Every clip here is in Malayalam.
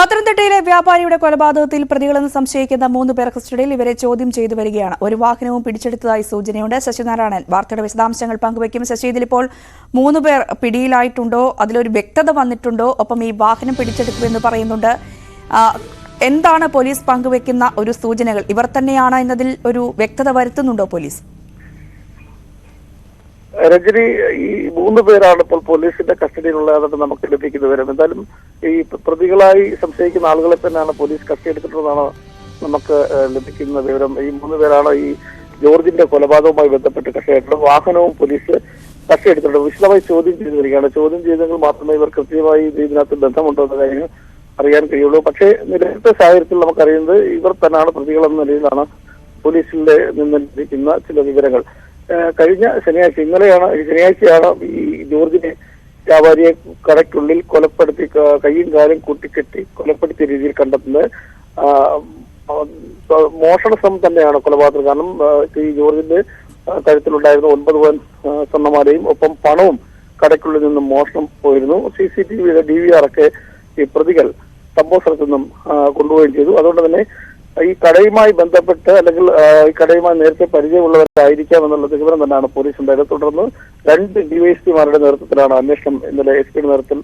പത്തനംതിട്ടയിലെ വ്യാപാരിയുടെ കൊലപാതകത്തിൽ പ്രതികളെന്ന് സംശയിക്കുന്ന 3 പേർ കസ്റ്റഡിയിൽ. ഇവരെ ചോദ്യം ചെയ്തു വരികയാണ്. ഒരു വാഹനവും പിടിച്ചെടുത്തതായി സൂചനയുണ്ട്. ശശിനാരായണൻ വാർത്തയുടെ വിശദാംശങ്ങൾ പങ്കുവയ്ക്കും. ശശി, ഇതിലിപ്പോൾ 3 പേർ പിടിയിലായിട്ടുണ്ടോ? അതിലൊരു വ്യക്തത വന്നിട്ടുണ്ടോ? ഒപ്പം ഈ വാഹനം പിടിച്ചെടുക്കുമെന്ന് പറയുന്നുണ്ട്. എന്താണ് പോലീസ് പങ്കുവയ്ക്കുന്ന ഒരു സൂചനകൾ? ഇവർ തന്നെയാണ് എന്നതിൽ ഒരു വ്യക്തത വരുത്തുന്നുണ്ടോ പോലീസ്? രജനി, ഈ 3 പേരാണ് ഇപ്പോൾ പോലീസിന്റെ കസ്റ്റഡിയിലുള്ളതായിട്ട് നമുക്ക് ലഭിക്കുന്ന വിവരം. എന്തായാലും ഈ പ്രതികളായി സംശയിക്കുന്ന ആളുകളെ തന്നെയാണ് പോലീസ് കസ്റ്റഡിയെടുത്തിട്ടുള്ളതാണ് നമുക്ക് ലഭിക്കുന്ന വിവരം. ഈ 3 പേരാണ് ഈ ജോർജിന്റെ കൊലപാതകവുമായി ബന്ധപ്പെട്ട് കസ്റ്റഡിയെടുത്തത്. വാഹനവും പോലീസ് കസ്റ്റഡിയെടുത്തിട്ടുണ്ട്. വിശദമായി ചോദ്യം ചെയ്തു വരികയാണ്. ചോദ്യം ചെയ്തെങ്കിൽ മാത്രമേ ഇവർ കൃത്യമായി ഇതിനകത്ത് ബന്ധമുണ്ടോ എന്ന കാര്യം അറിയാൻ കഴിയുള്ളൂ. പക്ഷേ നിലവിലത്തെ സാഹചര്യത്തിൽ നമുക്കറിയുന്നത് ഇവർ തന്നെയാണ് പ്രതികളെന്ന നിലയിലാണ് പോലീസിന്റെ നിന്ന് ലഭിക്കുന്ന ചില വിവരങ്ങൾ. കഴിഞ്ഞ ശനിയാഴ്ചയാണ് ഈ ജോർജിനെ വ്യാപാരിയെ കടയ്ക്കുള്ളിൽ കൊലപ്പെടുത്തി കൈയും കാലും കൂട്ടിക്കെട്ടി കൊലപ്പെടുത്തിയ രീതിയിൽ കണ്ടെത്തുന്നത്. മോഷണ ശ്രമം തന്നെയാണ് കൊലപാതകം. കാരണം ഈ ജോർജിന്റെ കഴുത്തിലുണ്ടായിരുന്ന 9 പവൻ സ്വർണ്ണമാലയും ഒപ്പം പണവും കടയ്ക്കുള്ളിൽ നിന്നും മോഷണം പോയിരുന്നു. CCTVയുടെ DVR ഒക്കെ ഈ പ്രതികൾ സംഭവ സ്ഥലത്തു നിന്നും കൊണ്ടുപോവുകയും ചെയ്തു. അതുകൊണ്ട് തന്നെ ഈ കടയുമായി ബന്ധപ്പെട്ട് അല്ലെങ്കിൽ ഈ കടയുമായി നേരത്തെ പരിചയമുള്ളവരായിരിക്കാം എന്നുള്ള വിവരം തന്നെയാണ് പോലീസ് ഉണ്ടായത്. തുടർന്ന് 2 DYSPമാരുടെ നേതൃത്വത്തിലാണ് അന്വേഷണം ഇന്നലെ SP നേതൃത്വത്തിൽ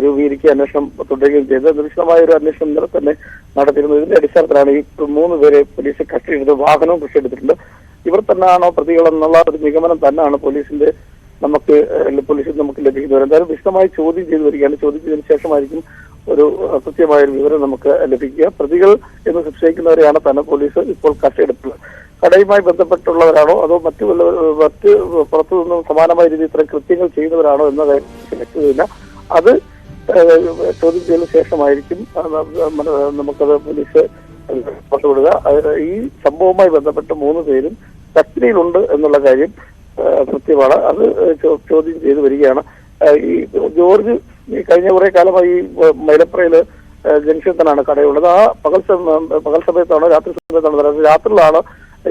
രൂപീകരിക്കുക അന്വേഷണം തുടരുകയും ചെയ്തത്. വിശദമായ ഒരു അന്വേഷണം ഇന്നലെ തന്നെ നടത്തിയിരുന്നു. ഇതിന്റെ അടിസ്ഥാനത്തിലാണ് ഈ 3 പേരെ പോലീസ് കസ്റ്റഡിയെടുത്ത് വാഹനവും കസ്റ്റഡിയെടുത്തിട്ടുണ്ട്. ഇവർ തന്നെയാണോ പ്രതികൾ എന്നുള്ള ഒരു നിഗമനം തന്നെയാണ് പോലീസിൽ നമുക്ക് ലഭിക്കുന്നത്. എന്തായാലും വിശദമായി ചോദ്യം ചെയ്തു വരികയാണ്. ചോദ്യം ചെയ്തതിനു ശേഷമായിരിക്കും ഒരു കൃത്യമായ ഒരു വിവരം നമുക്ക് ലഭിക്കുക. പ്രതികൾ എന്ന് സംശയിക്കുന്നവരെയാണ് തന്നെ പോലീസ് ഇപ്പോൾ കസ്റ്റഡിയെടുത്തത്. കടയുമായി ബന്ധപ്പെട്ടുള്ളവരാണോ അതോ മറ്റു പുറത്തു നിന്നും സമാനമായ രീതിയിൽ ഇത്തരം കൃത്യങ്ങൾ ചെയ്യുന്നവരാണോ എന്ന കാര്യം വ്യക്തതയില്ല. അത് ചോദ്യം ചെയ്തതിനു ശേഷമായിരിക്കും നമുക്കത് പോലീസ് പുറത്തുവിടുക. ഈ സംഭവവുമായി ബന്ധപ്പെട്ട് 3 പേരും കസ്റ്റഡിയിലുണ്ട് എന്നുള്ള കാര്യം കൃത്യമാണ്. അത് ചോദ്യം ചെയ്തു വരികയാണ്. ഈ ജോർജ് കഴിഞ്ഞ കുറെ കാലമായി മൈലപ്രയില് ജംഗ്ഷൻ തന്നെയാണ് കടയുള്ളത്. ആ പകൽ സമയത്താണോ രാത്രി സമയത്താണോ? രാത്രിയിലാണ്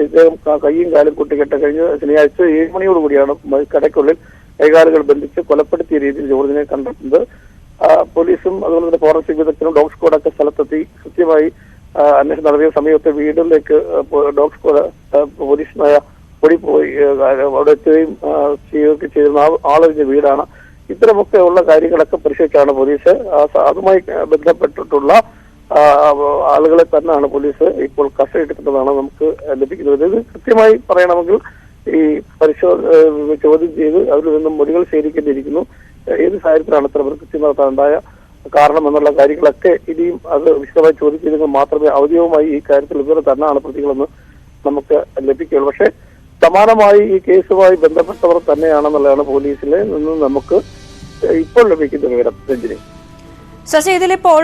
ഇദ്ദേഹം കൈയും കാലും കൂട്ടിക്കെട്ട് കഴിഞ്ഞ ശനിയാഴ്ച 7 മണിയോടുകൂടിയാണ് കടയ്ക്കുള്ളിൽ കൈകാലുകൾ ബന്ധിച്ച് കൊലപ്പെടുത്തിയ രീതിയിൽ ജോർജിനെ കണ്ടെത്തുന്നത്. പോലീസും അതുപോലെ തന്നെ ഫോറൻസിക് വിദഗ്ധരും ഡോഗ് സ്ക്വാഡൊക്കെ സ്ഥലത്തെത്തി കൃത്യമായി അന്വേഷണം നടത്തിയ സമയത്ത് വീടുകളിലേക്ക് ഡോഗ് സ്ക്വാഡ് പോലീസിനായ ഓടിപ്പോയി അവിടെ എത്തുകയും ചെയ്യുകയൊക്കെ ചെയ്യുന്ന ആളൊഴിഞ്ഞ വീടാണ്. ഇത്തരമൊക്കെ ഉള്ള കാര്യങ്ങളൊക്കെ പരിശോധിച്ചാണ് പോലീസ് അതുമായി ബന്ധപ്പെട്ടിട്ടുള്ള ആളുകളെ തന്നെയാണ് പോലീസ് ഇപ്പോൾ കസ്റ്റഡിയെടുക്കുന്നതാണ് നമുക്ക് ലഭിക്കുന്നത്. ഇത് കൃത്യമായി പറയണമെങ്കിൽ ഈ ചോദ്യം ചെയ്ത് അതിൽ നിന്നും മൊഴികൾ ശേഖരിക്കേണ്ടിയിരിക്കുന്നു. ഏത് സാഹചര്യത്തിലാണ് ഇത്ര കൃത്യം നടത്താനുണ്ടായ കാരണം എന്നുള്ള കാര്യങ്ങളൊക്കെ ഇനിയും അത് വിശദമായി ചോദ്യം ചെയ്തെങ്കിൽ മാത്രമേ ഔദ്യോഗികമായി ഈ കാര്യത്തിൽ ഇവർ തന്നെയാണ് പ്രതികളെന്ന് നമുക്ക് ലഭിക്കുകയുള്ളൂ. പക്ഷേ സമാനമായി ഈ കേസുമായി ബന്ധപ്പെട്ടവർ തന്നെയാണെന്നുള്ളതാണ് പോലീസിലെ നിന്ന് നമുക്ക് ഇപ്പോൾ ലഭിക്കുന്ന വിവരം. രഞ്ജിനി, ശശി, ഇതിലിപ്പോൾ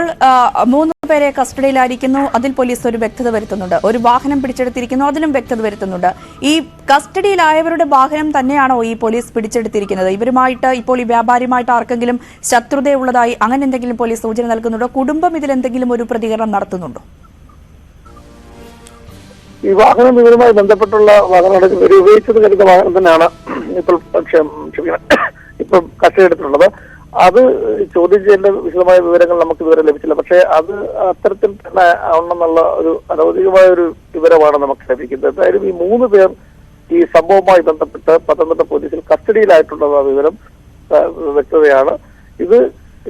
3 പേരെ കസ്റ്റഡിയിലായിരിക്കുന്നു. അതിൽ പോലീസ് ഒരു വ്യക്തത വരുത്തുന്നുണ്ട്. ഒരു വാഹനം പിടിച്ചെടുത്തിരിക്കുന്നു, അതിലും വ്യക്തത വരുത്തുന്നുണ്ട്. ഈ കസ്റ്റഡിയിലായവരുടെ വാഹനം തന്നെയാണോ ഈ പോലീസ് പിടിച്ചെടുത്തിരിക്കുന്നത്? ഇവരുമായിട്ട് ഇപ്പോൾ ഈ വ്യാപാരിയുമായിട്ട് ആർക്കെങ്കിലും ശത്രുതയുള്ളതായി അങ്ങനെ എന്തെങ്കിലും പോലീസ് സൂചന നൽകുന്നുണ്ടോ? കുടുംബം ഇതിലെന്തെങ്കിലും ഒരു പ്രതികരണം നടത്തുന്നുണ്ടോ? ഈ വാഹനം ഇവരുമായി ബന്ധപ്പെട്ടുള്ള വാഹനം ഉപയോഗിച്ചത് കരുതുന്ന വാഹനം തന്നെയാണ് ഇപ്പോൾ കസ്റ്റഡിയെടുത്തിട്ടുള്ളത്. അത് ചോദ്യം ചെയ്യേണ്ട വിശദമായ വിവരങ്ങൾ നമുക്ക് ഇതുവരെ ലഭിച്ചില്ല. പക്ഷേ അത് അത്തരത്തിൽ തന്നെ ആണെന്നുള്ള ഒരു അനൗദ്യോഗികമായ ഒരു വിവരമാണ് നമുക്ക് ലഭിക്കുന്നത്. എന്തായാലും ഈ 3 പേർ ഈ സംഭവവുമായി ബന്ധപ്പെട്ട് പത്തനംതിട്ട പോലീസിൽ കസ്റ്റഡിയിലായിട്ടുള്ള വിവരം വ്യക്തതയാണ്. ഇത്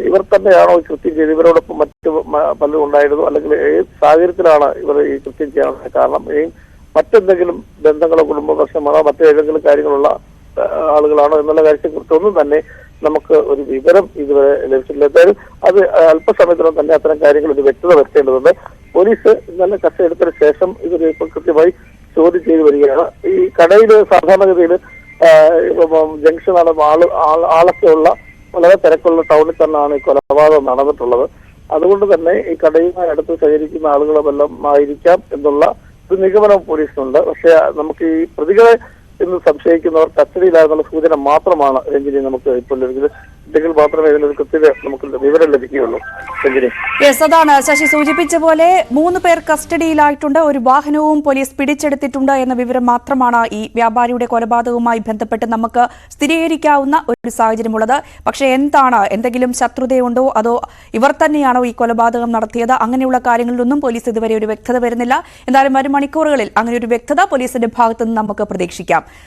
ഇവർ തന്നെയാണോ ഈ കൃത്യം ചെയ്ത്? ഇവരോടൊപ്പം മറ്റു പലരും ഉണ്ടായിരുന്നു? അല്ലെങ്കിൽ ഏത് സാഹചര്യത്തിലാണ് ഇവർ ഈ കൃത്യം ചെയ്യാനുള്ള കാരണം? മറ്റെന്തെങ്കിലും ബന്ധങ്ങളോ കുടുംബ പ്രശ്നമാണോ മറ്റേതെങ്കിലും കാര്യങ്ങളുള്ള ആളുകളാണോ എന്നുള്ള കാര്യത്തെക്കുറിച്ചൊന്നും തന്നെ നമുക്ക് ഒരു വിവരം ഇതുവരെ ലഭിച്ചിട്ടില്ല. എന്തായാലും അത് അല്പസമയത്തിനും തന്നെ അത്തരം കാര്യങ്ങൾ ഒരു വ്യക്തത വരുത്തേണ്ടതുണ്ട്. പോലീസ് ഇന്നലെ കസ്റ്റഡിയെടുത്തതിന് ശേഷം ഇവർ ഇപ്പോൾ കൃത്യമായി ചോദ്യം ചെയ്തു വരികയാണ്. ഈ കടയിൽ സാധാരണഗതിയിൽ ജംഗ്ഷനാണ് ആളൊക്കെ ഉള്ള വളരെ തിരക്കുള്ള ടൗണിൽ തന്നെയാണ് ഈ കൊലപാതകം നടന്നിട്ടുള്ളത്. അതുകൊണ്ട് തന്നെ ഈ കടയുമായി അടുത്ത് സഹകരിക്കുന്ന ആളുകളുമെല്ലാം ആയിരിക്കാം എന്നുള്ള ഒരു നിഗമനം പോലീസിനുണ്ട്. പക്ഷെ നമുക്ക് ഈ പ്രതികളെ എന്ന് സംശയിക്കുന്നവർ കസ്റ്റഡിയിലാകുന്ന സൂചന മാത്രമാണ് രഞ്ജിനി നമുക്ക് ഇപ്പോൾ ലഭിക്കുന്നത്. ഇല്ലെങ്കിൽ മാത്രമേ ഇതിനൊരു കൃത്യത നമുക്ക് വിവരം ലഭിക്കുകയുള്ളൂ. യെസ്, അതാണ് ശശി സൂചിപ്പിച്ച പോലെ 3 പേർ കസ്റ്റഡിയിലായിട്ടുണ്ട്. ഒരു വാഹനവും പോലീസ് പിടിച്ചെടുത്തിട്ടുണ്ട് എന്ന വിവരം മാത്രമാണ് ഈ വ്യാപാരിയുടെ കൊലപാതകവുമായി ബന്ധപ്പെട്ട് നമുക്ക് സ്ഥിരീകരിക്കാവുന്ന ഒരു സാഹചര്യമുള്ളത്. പക്ഷേ എന്തെങ്കിലും ശത്രുതയുണ്ടോ അതോ ഇവർ തന്നെയാണോ ഈ കൊലപാതകം നടത്തിയത്, അങ്ങനെയുള്ള കാര്യങ്ങളിലൊന്നും പോലീസ് ഇതുവരെ ഒരു വ്യക്തത വരുന്നില്ല. എന്തായാലും വരും മണിക്കൂറുകളിൽ അങ്ങനെ ഒരു വ്യക്തത പോലീസിന്റെ ഭാഗത്തുനിന്ന് നമുക്ക് പ്രതീക്ഷിക്കാം.